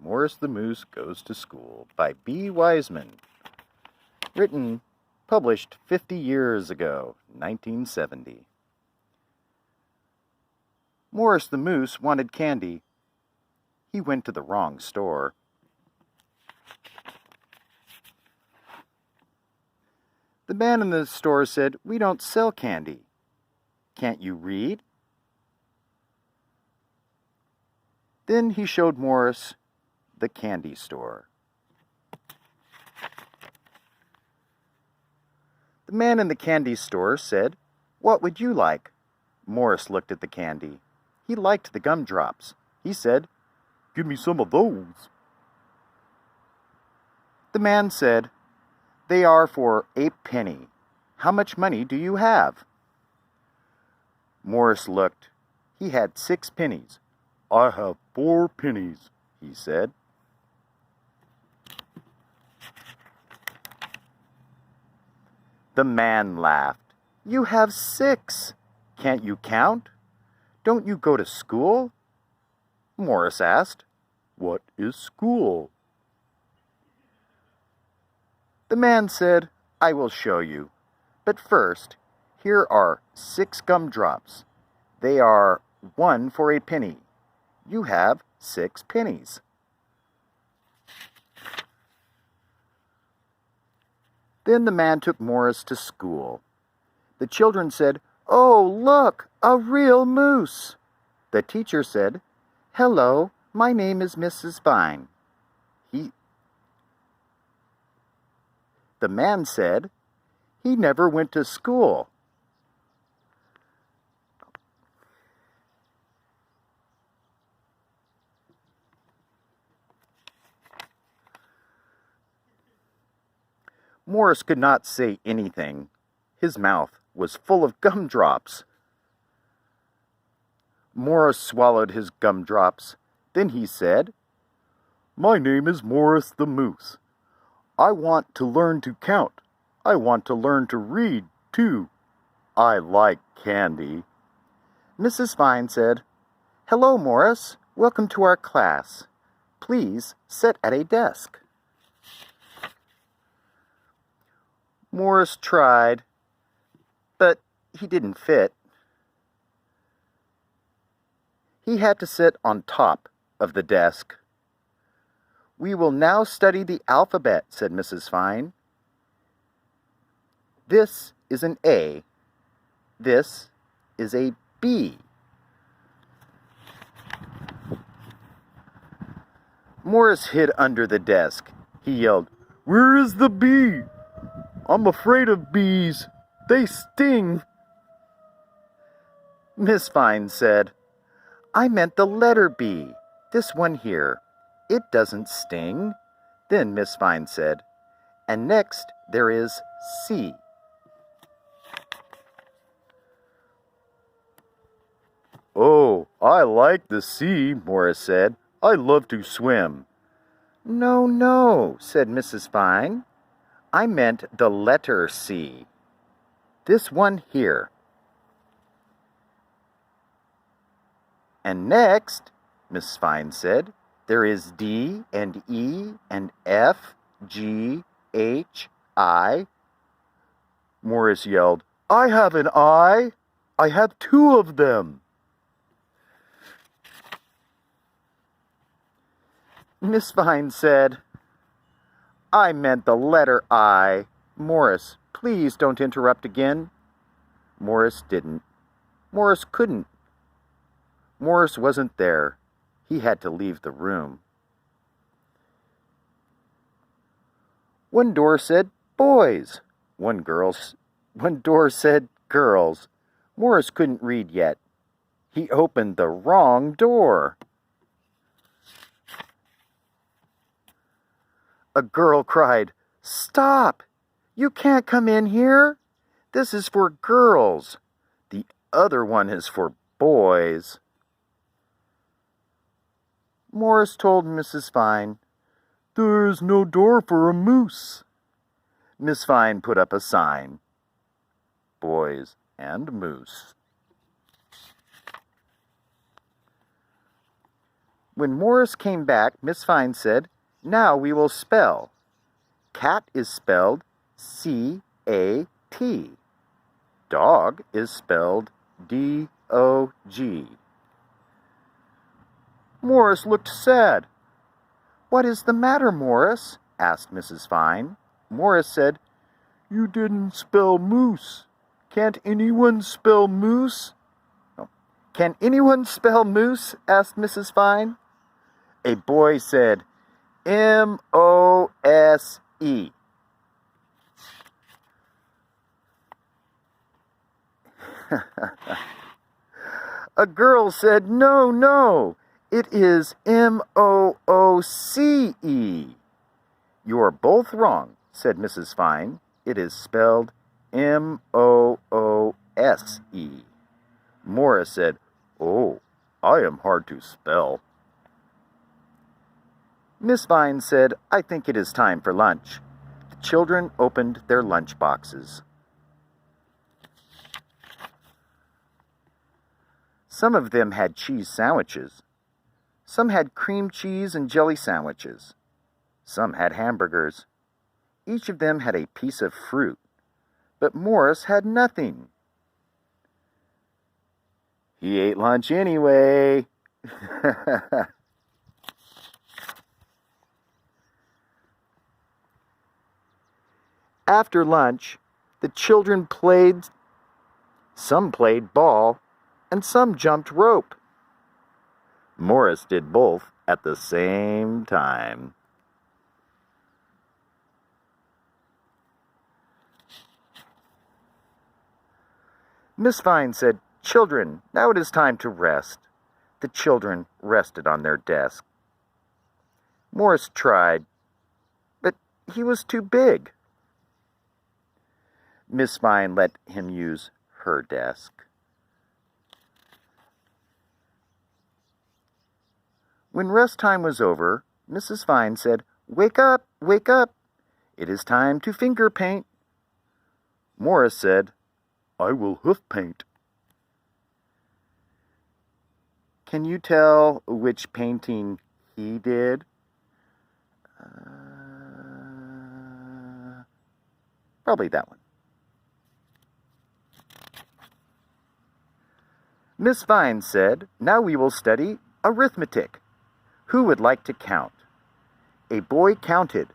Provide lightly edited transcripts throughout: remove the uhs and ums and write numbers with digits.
Morris the Moose Goes to School by B. Wiseman. Published 50 years ago, 1970. Morris the Moose wanted candy. He went to the wrong store. The man in the store said, "We don't sell candy." "Can't you read?" Then he showed Morris the candy store. The man in the candy store said, "What would you like?" Morris looked at the candy. He liked the gumdrops. He said, "Give me some of those." The man said, "They are for a penny. How much money do you have?" Morris looked. He had 6 pennies. "I have 4 pennies," he said. The man laughed. "You have 6. Can't you count? Don't you go to school?" Morris asked, "What is school?" The man said, "I will show you. But first, here are 6 gumdrops. They are 1 for a penny. You have 6 pennies." Then the man took Morris to school. The children said, "Oh, look, a real moose." The teacher said, "Hello, my name is Mrs. Vine." The man said, "He never went to school." Morris could not say anything. His mouth was full of gumdrops. Morris swallowed his gumdrops. Then he said, "My name is Morris the Moose. I want to learn to count. I want to learn to read, too. I like candy." Mrs. Vine said, "Hello, Morris. Welcome to our class. Please sit at a desk." Morris tried, but he didn't fit. He had to sit on top of the desk. "We will now study the alphabet," said Mrs. Vine. "This is an A. This is a B." Morris hid under the desk. He yelled, "Where is the B? I'm afraid of bees. They sting." Miss Vine said, "I meant the letter B. This one here. It doesn't sting." Then Miss Vine said, "And next there is C." "Oh, I like the sea," Morris said. "I love to swim." "No, no," said Mrs. Vine. "I meant the letter C. This one here." "And next," Miss Vine said, "there is D and E and F, G, H, I." Morris yelled, "I have an I. I have 2 of them." Miss Vine said, "I meant the letter I. Morris, please don't interrupt again." Morris didn't. Morris couldn't. Morris wasn't there. He had to leave the room. One door said, "Boys." One door said, "Girls." Morris couldn't read yet. He opened the wrong door. A girl cried, "Stop! You can't come in here. This is for girls. The other one is for boys." Morris told Mrs. Vine, "There is no door for a moose." Miss Vine put up a sign, "Boys and Moose." When Morris came back, Miss Fine said, "Now we will spell. Cat is spelled C-A-T. Dog is spelled D-O-G. Morris looked sad. "What is the matter, Morris?" asked Mrs. Fine. Morris said, "You didn't spell moose. Can't anyone spell moose?" "Can anyone spell moose?" asked Mrs. Fine. A boy said, M-O-S-E. A girl said, "No, no, it is M-O-O-C-E. "You're both wrong," said Mrs. Fine. "It is spelled M-O-O-S-E. Morris said, "Oh, I am hard to spell." Miss Fine said, "I think it is time for lunch." The children opened their lunch boxes. Some of them had cheese sandwiches. Some had cream cheese and jelly sandwiches. Some had hamburgers. Each of them had a piece of fruit. But Morris had nothing. He ate lunch anyway. After lunch, the children played. Some played ball, and some jumped rope. Morris did both at the same time. Miss Fine said, "Children, now it is time to rest." The children rested on their desk. Morris tried, but he was too big. Miss Fine let him use her desk. When rest time was over, Mrs. Fine said, "Wake up, wake up. It is time to finger paint." Morris said, "I will hoof paint." Can you tell which painting he did? Probably that one. Miss Fine said, "Now we will study arithmetic. Who would like to count?" A boy counted.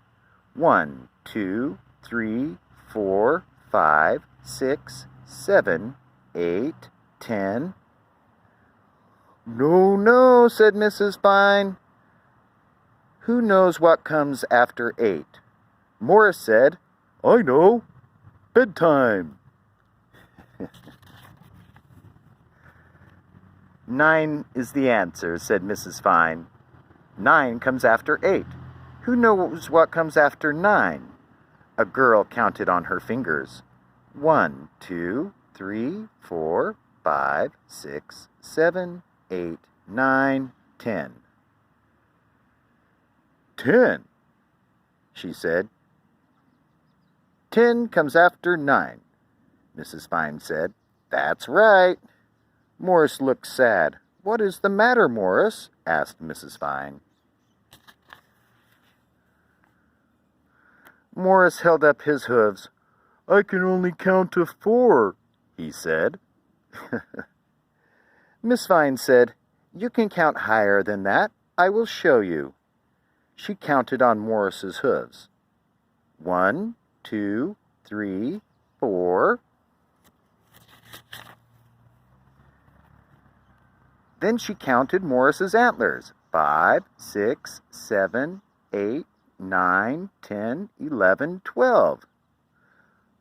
1, 2, 3, 4, 5, 6, 7, 8, 10. "No, no," said Mrs. Fine. "Who knows what comes after 8? Morris said, "I know. Bedtime." 9 is the answer, said Mrs. Fine. 9 comes after 8. Who knows what comes after 9? A girl counted on her fingers. 1, 2, 3, 4, 5, 6, 7, 8, 9, 10. 10, she said. 10 comes after 9. Mrs. Fine said, "That's right." Morris looked sad. "What is the matter, Morris?" asked Mrs. Fine. Morris held up his hooves. "I can only count to 4, he said. Miss Fine said, "You can count higher than that. I will show you." She counted on Morris's hooves. 1, 2, 3, 4. Then she counted Morris's antlers. 5, 6, 7, 8, 9, 10, 11, 12.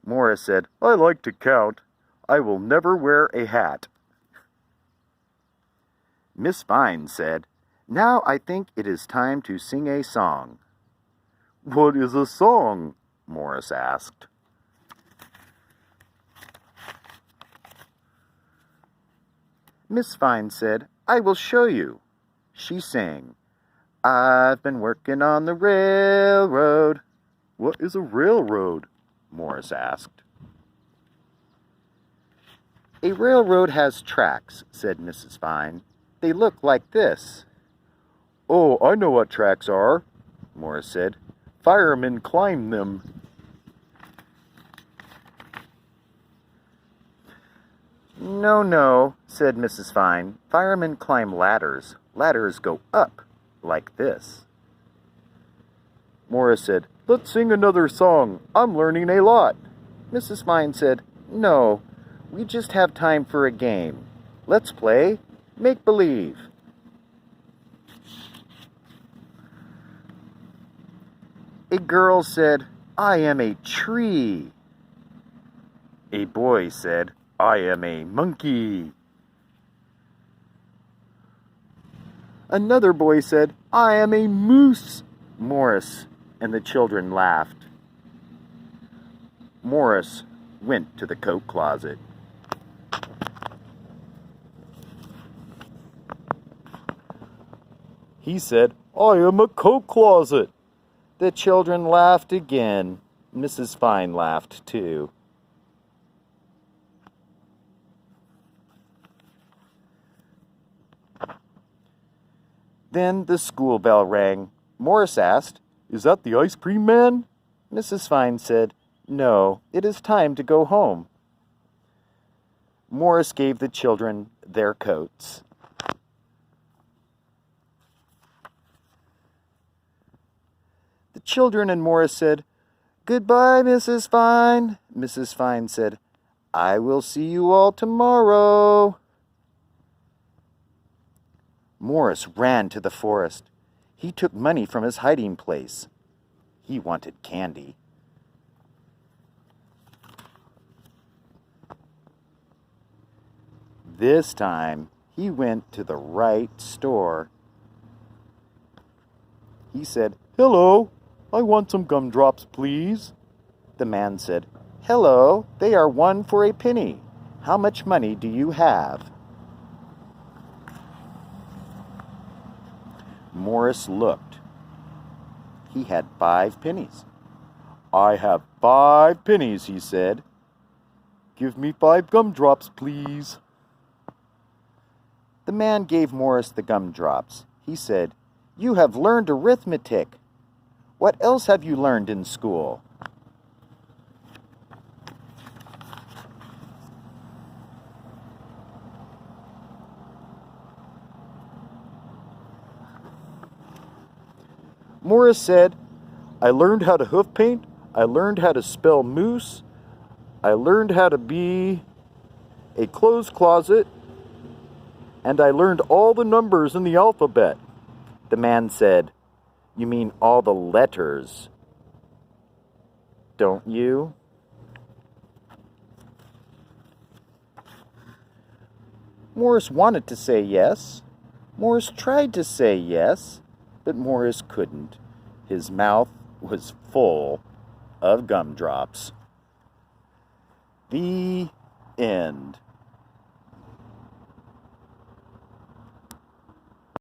Morris said, "I like to count. I will never wear a hat." Miss Fine said, "Now I think it is time to sing a song." "What is a song?" Morris asked. Miss Fine said, "I will show you." She sang, "I've been working on the railroad." "What is a railroad?" Morris asked. "A railroad has tracks," said Mrs. Fine. "They look like this. "Oh, I know what tracks are," Morris said. "Firemen climb them." "No, no," said Mrs. Fine. "Firemen climb ladders. Ladders go up, like this." Morris said, "Let's sing another song. I'm learning a lot." Mrs. Fine said, "No, we just have time for a game. Let's play make-believe." A girl said, "I am a tree." A boy said, "I am a monkey." Another boy said, "I am a moose." Morris and the children laughed. Morris went to the coat closet. He said, "I am a coat closet." The children laughed again. Mrs. Fine laughed too. Then the school bell rang. Morris asked, "Is that the ice cream man?" Mrs. Fine said, "No, it is time to go home." Morris gave the children their coats. The children and Morris said, "Goodbye, Mrs. Fine." Mrs. Fine said, "I will see you all tomorrow." Morris ran to the forest. He took money from his hiding place. He wanted candy. This time, he went to the right store. He said, "Hello, I want some gumdrops, please." The man said, "Hello, they are 1 for a penny. How much money do you have?" Morris looked. He had 5 pennies. "I have 5 pennies," he said. "Give me 5 gumdrops, please." The man gave Morris the gumdrops. He said, "You have learned arithmetic. What else have you learned in school?" Morris said, "I learned how to hoof paint. I learned how to spell moose. I learned how to be a clothes closet. And I learned all the numbers in the alphabet." The man said, "You mean all the letters, don't you?" Morris wanted to say yes. Morris tried to say yes, but Morris couldn't. His mouth was full of gumdrops. The end.